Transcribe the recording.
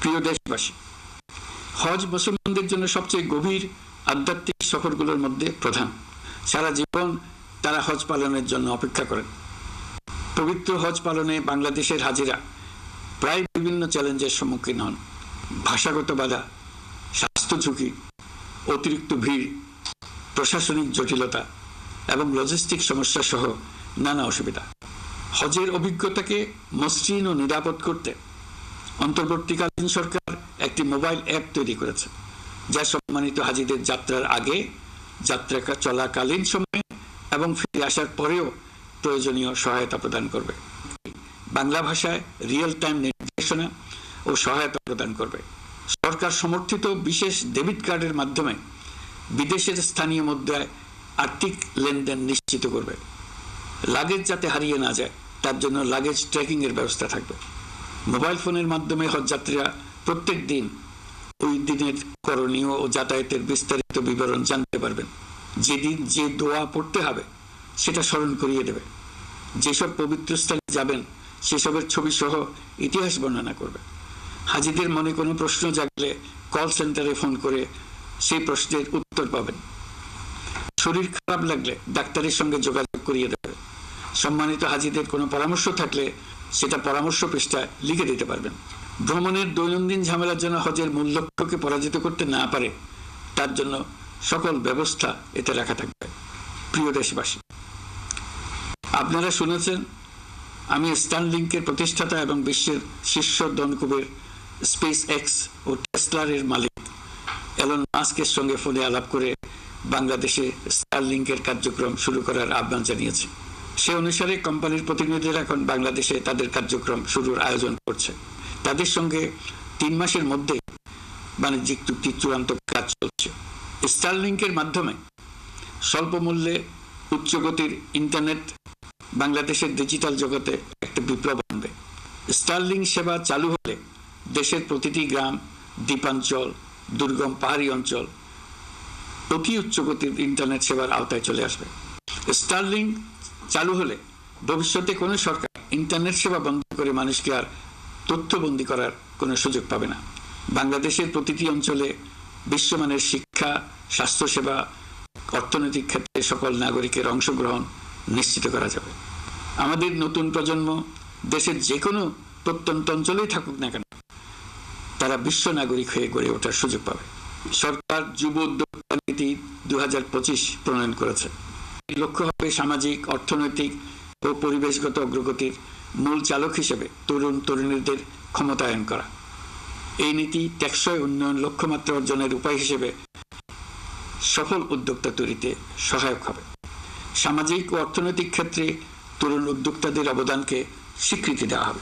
প্রিয় দেশবাসী, হজ মুসলমানদের জন্য সবচেয়ে গভীর আধ্যাত্মিক সফরগুলোর মধ্যে প্রধান। সারা জীবন তারা হজ পালনের জন্য অপেক্ষা করেন। পবিত্র হজ পালনে বাংলাদেশের হাজিরা প্রায় বিভিন্ন চ্যালেঞ্জের সম্মুখীন হন। ভাষাগত বাধা, স্বাস্থ্য ঝুঁকি, অতিরিক্ত ভিড়, প্রশাসনিক জটিলতা এবং লজিস্টিক সমস্যা সহ নানা অসুবিধা। হজের অভিজ্ঞতাকে মসৃণ ও নিরাপদ করতে অন্তর্বর্তীকালীন সরকার একটি মোবাইল অ্যাপ তৈরি করেছে, যা সম্মানিত হাজিদের যাত্রার আগে, যাত্রা চলাকালীন সময়ে এবং ফিরে আসার পরেও প্রয়োজনীয় সহায়তা প্রদান করবে। বাংলা ভাষায় রিয়েল টাইম নির্দেশনা ও সহায়তা প্রদান করবে। সরকার সমর্থিত বিশেষ ডেবিট কার্ডের মাধ্যমে বিদেশের স্থানীয় মুদ্রায় আর্থিক লেনদেন নিশ্চিত করবে। লাগেজ যাতে হারিয়ে না যায় তার জন্য লাগেজ ট্র্যাকিং এর ব্যবস্থা থাকবে। মোবাইল ফোনের মাধ্যমে হজযাত্রীরা প্রত্যেক দিন ওই দিনের করণীয় ও যাতায়াতের বিস্তারিত বিবরণ জানতে পারবেন। যেদিন যে দোয়া পড়তে হবে সেটা স্মরণ করিয়ে দেবে। যেসব পবিত্র স্থানে যাবেন সেসবের ছবি সহ ইতিহাস বর্ণনা করবে। হাজিদের মনে কোনো প্রশ্ন জাগলে কল সেন্টারে ফোন করে সেই প্রশ্নের উত্তর পাবেন। শরীর খারাপ লাগলে ডাক্তারের সঙ্গে যোগাযোগ করিয়ে দেবে। সম্মানিত হাজিদের কোনো পরামর্শ থাকলে সেটা পরামর্শ পৃষ্ঠায় লিখে দিতে পারবেন। ভ্রমণের দৈনন্দিন ঝামেলার জন্য হজের মূল লক্ষ্যকে পরাজিত করতে না পারে তার জন্য সকল ব্যবস্থা এতে রাখা থাকবে। প্রিয় দেশবাসী, আপনারা শুনেছেন আমি স্টারলিংকের প্রতিষ্ঠাতা এবং বিশ্বের শীর্ষ ধনকুবের স্পেস এক্স ও টেসলার এর মালিক এলন মাস্কের সঙ্গে ফোনে আলাপ করে বাংলাদেশে স্টারলিংকের কার্যক্রম শুরু করার আহ্বান জানিয়েছি। সে অনুসারে কোম্পানির প্রতিনিধিরা এখন বাংলাদেশে তাদের কার্যক্রম শুরুর আয়োজন করছে। তাদের সঙ্গে 3 মাসের মধ্যে বাণিজ্যিক চুক্তির চূড়ান্ত কাজ চলছে। স্টারলিংকের মাধ্যমে স্বল্প মূল্যে উচ্চগতির ইন্টারনেট বাংলাদেশের ডিজিটাল জগতে একটা বিপ্লব আনবে। স্টারলিং সেবা চালু হলে দেশের প্রতিটি গ্রাম, দ্বীপাঞ্চল, দুর্গম পাহাড়ি অঞ্চল অতি উচ্চগতির ইন্টারনেট সেবার আওতায় চলে আসবে। স্টারলিং চালু হলে ভবিষ্যতে কোনো সরকার ইন্টারনেট সেবা বন্ধ করে মানুষকে আর তথ্যবন্দী করার কোনো সুযোগ পাবে না। বাংলাদেশের প্রতিটি অঞ্চলে বিশ্বমানের শিক্ষা, স্বাস্থ্যসেবা, অর্থনৈতিক ক্ষেত্রে সকল নাগরিকের অংশগ্রহণ নিশ্চিত করা যাবে। আমাদের নতুন প্রজন্ম দেশের যে কোনো প্রত্যন্ত অঞ্চলেই থাকুক না কেন, তারা বিশ্ব নাগরিক হয়ে গড়ে ওঠার সুযোগ পাবে। সরকার যুব উদ্যোক্তা নীতি 2025 প্রণয়ন করেছে। লক্ষ্য হবে সামাজিক, অর্থনৈতিক ও পরিবেশগত অগ্রগতির মূল চালক হিসেবে তরুণ তরুণীদের ক্ষমতায়ন করা। এই নীতি টেকসই উন্নয়ন লক্ষ্যমাত্রা অর্জনের উপায় হিসেবে সফল উদ্যোক্তা তৈরিতে সহায়ক হবে। সামাজিক ও অর্থনৈতিক ক্ষেত্রে তরুণ উদ্যোক্তাদের অবদানকে স্বীকৃতি দেওয়া হবে।